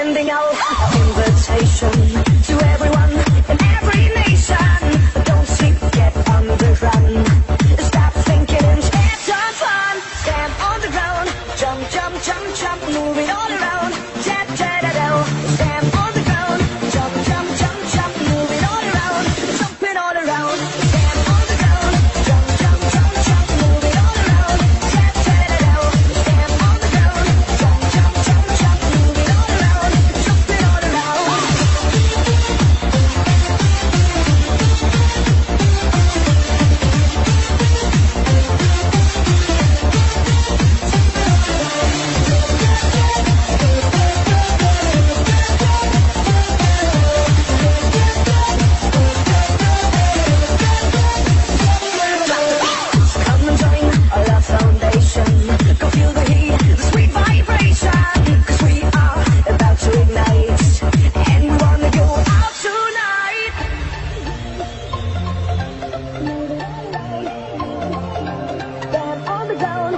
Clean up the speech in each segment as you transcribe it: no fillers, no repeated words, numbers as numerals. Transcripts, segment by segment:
sending out our invitation to everyone in every nation. Don't sleep, get on the run. Stop thinking instead, have fun. Stand on the ground, jump, jump, jump, jump, move it all around. Ta-ta-da-do. Stand on the ground, jump, jump, jump, jump, move it all around. Jump it all around. Stand on the ground, jump, jump, jump, jump, move it all around. Ta-ta-da-do. Stand on the ground, jump, jump, jump, jump, move it all around. Jump it all around. Come and join our love foundation. Go feel the heat, the sweet vibration. 'Cause we are about to ignite, and we wanna go out tonight. Stand on the ground,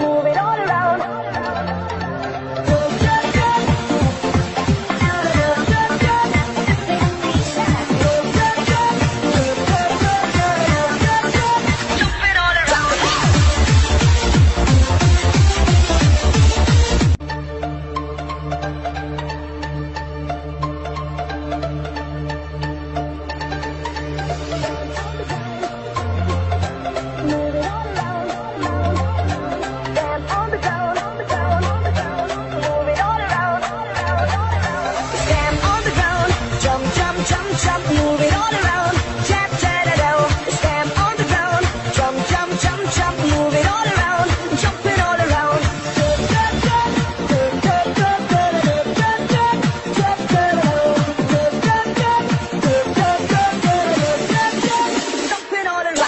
move it all around. Jump it all around. Move it all around. Stand on the ground, move it all around. Stand on the ground, jump, jump, jump, jump, move it all around. Ta-ta-da-do. Stand on the ground, jump, jump, jump, jump, move it all around. Jump it all around. Jump it all around.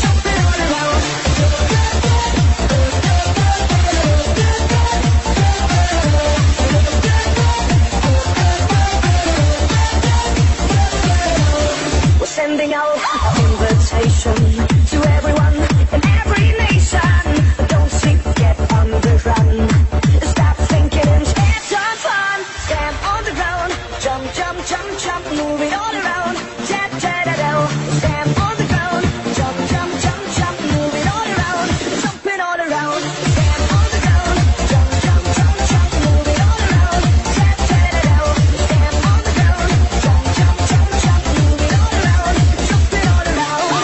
Jump it all around. We're sending out our invitation to everyone in every nation. Don't sleep, get on the run. Stop thinking instead, have fun. Stand on the ground, jump, jump, jump, jump, move it all around. Ta-ta-da-do. Stand on the ground, jump, jump, jump, jump, move it all around. Jump it all around. Stand on the ground, jump, jump, jump, jump, move it all around. Ta-ta-da-do. Stand on the ground, jump, jump, jump, jump, move it all around. Jump it all around.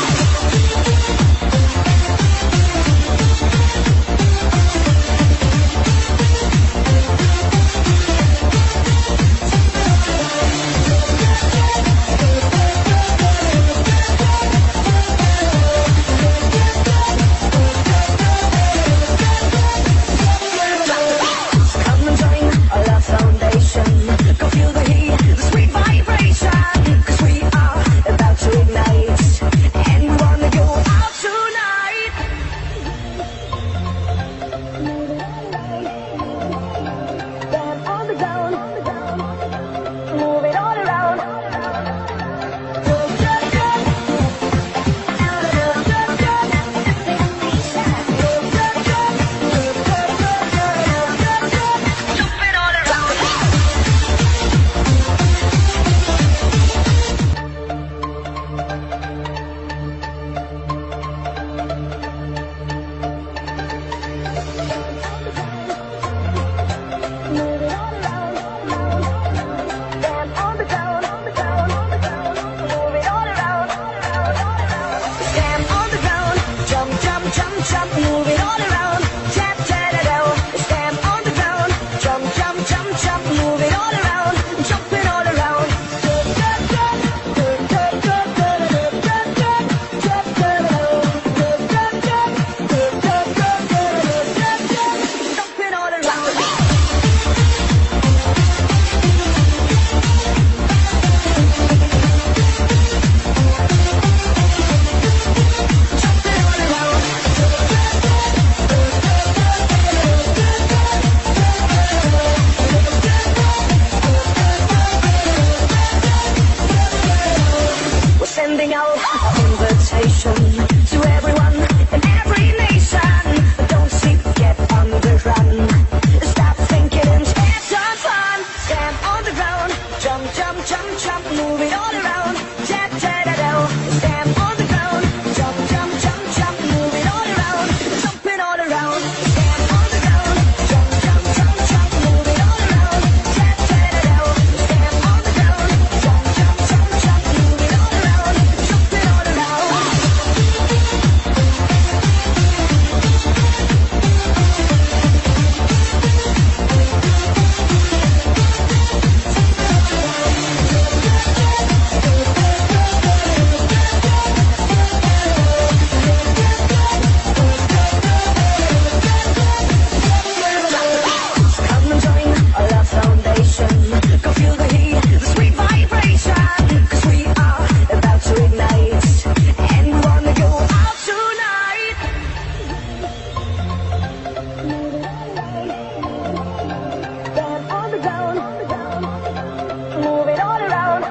sending out our invitation to everyone in every nation. Don't sleep, get on the run. Stop thinking instead of fun. Stand on the ground, jump, jump, jump, jump, move it all around. Jet, jet, stand on the ground, jump, jump, jump, jump, move it all around. Jumping all around. Stand on the ground, jump, jump, jump, jump, move it all around. Jet, jet, stand on the ground, jump, jump, jump, jump, move it all around. Jumping all around. Come and join our love foundation. Go feel the heat, the sweet vibration. 'Cause we are about to ignite, and we wanna go out tonight. Stand on the ground, move it all around.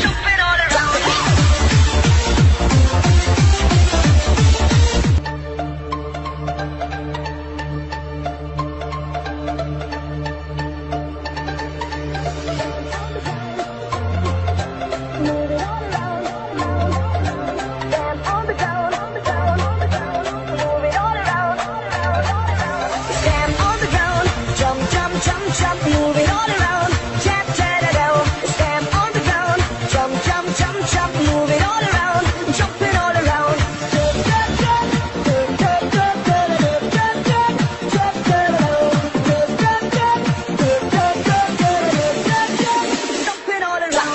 Jumping all around. Move it all around. Stand on the ground, move it all around. Stand on the ground, jump, jump, jump, jump, move it all around. Jet, jet, stand on the ground, jump, jump, jump, jump, move it all around. Jumping all around. Jumping all around.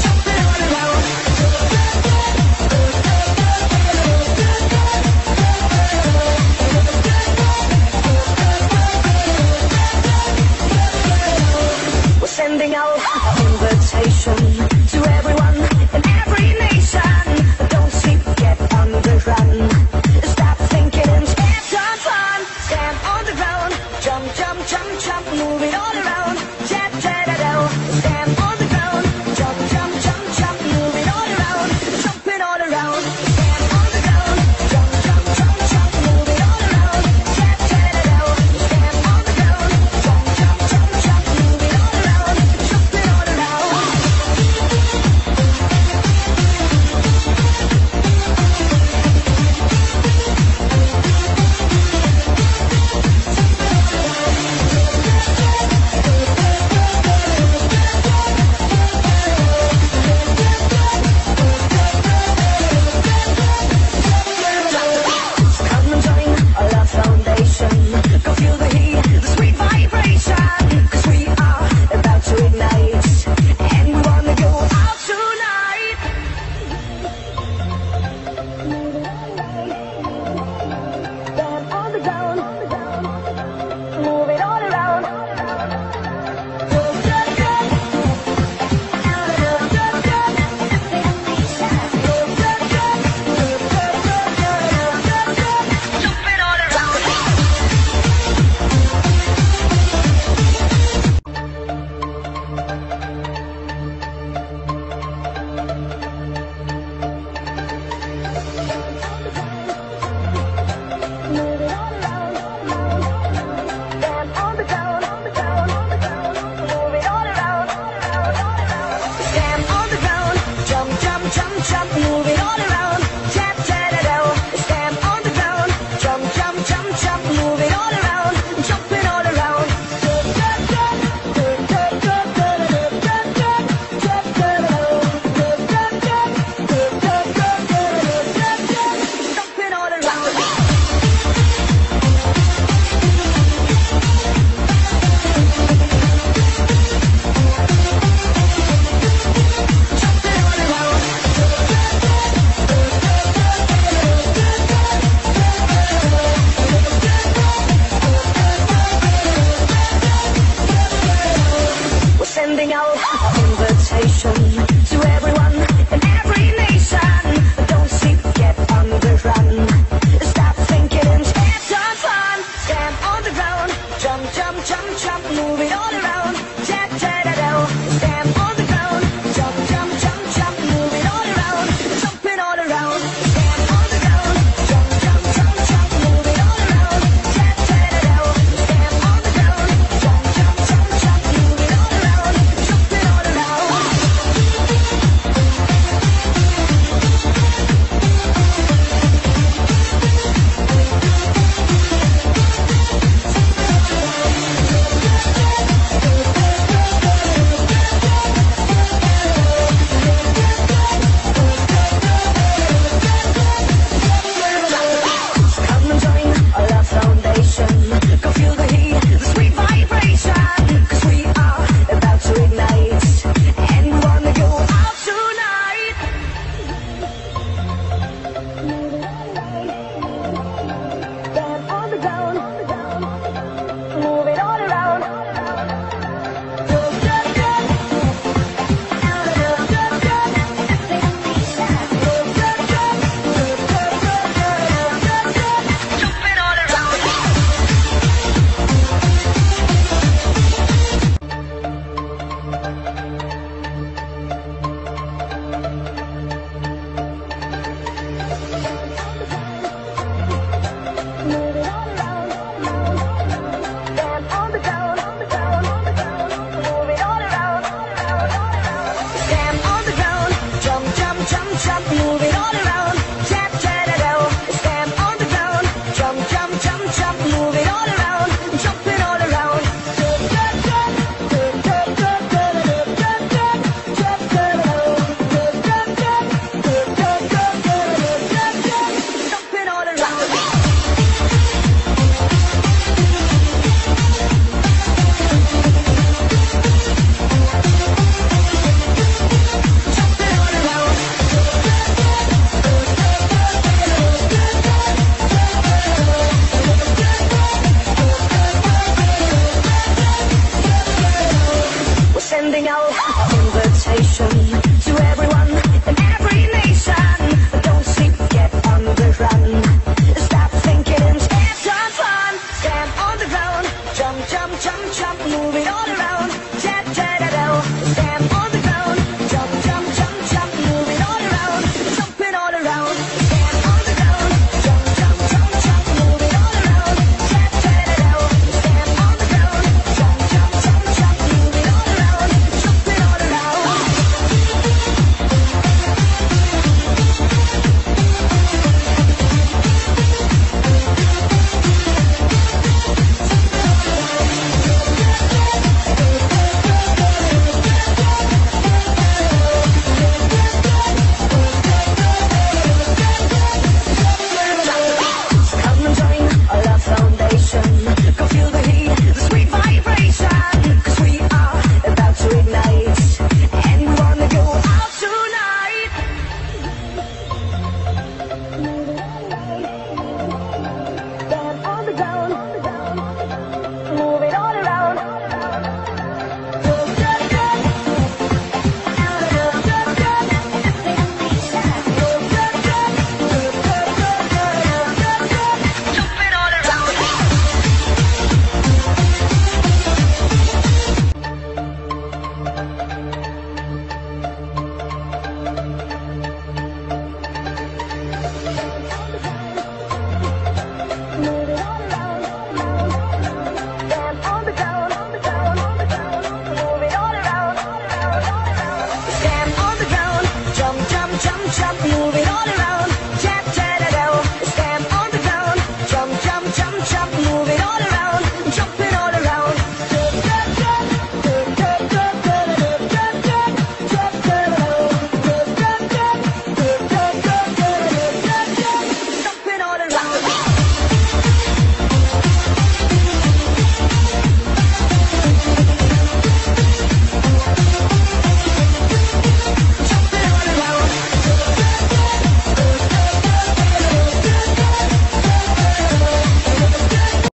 Jumping all around. We're sending out our invitation to everyone in every nation. Don't sleep, get on the run. Stop thinking instead of fun. Stand on the ground, jump, jump, jump, jump, move it all around. Jet, jet, stand on the ground, jump, jump, jump, jump, move it all around. Jumping all around. Stand on the ground, jump, jump, jump, jump, move it all around. Jet, jet, stand on the ground, jump, jump, jump, jump, move it all around. Jumping all around. sending out an invitation to everyone in every nation. Don't sleep, get on the run. Stop thinking and have some fun. Stand on the ground, jump, jump, jump, jump, move it all around. Tat, tat, tat, tat. Stand on the ground, jump, jump, jump, jump, move it all around. Jump it all around. Stand on the ground, jump, jump, jump, jump, move it all around. Tat, tat, tat, tat. Stand on the ground, jump, jump, jump, jump, move it all around. Jump it all around. Come and join our love foundation. Go feel the heat, the sweet vibration. 'Cause we are about to ignite, and we wanna go out tonight. Stand on the ground, move it all around. Jump it all around. Move it all around. Stand on the ground, move it all around. Stand on the ground, jump, jump, jump, jump, move it all around. Tap, tap, tap, tap. Stand on the ground, jump, jump, jump, jump, move it all around. Jump it all around. Jump it all around. Jump it all around. We're sending out an invitation to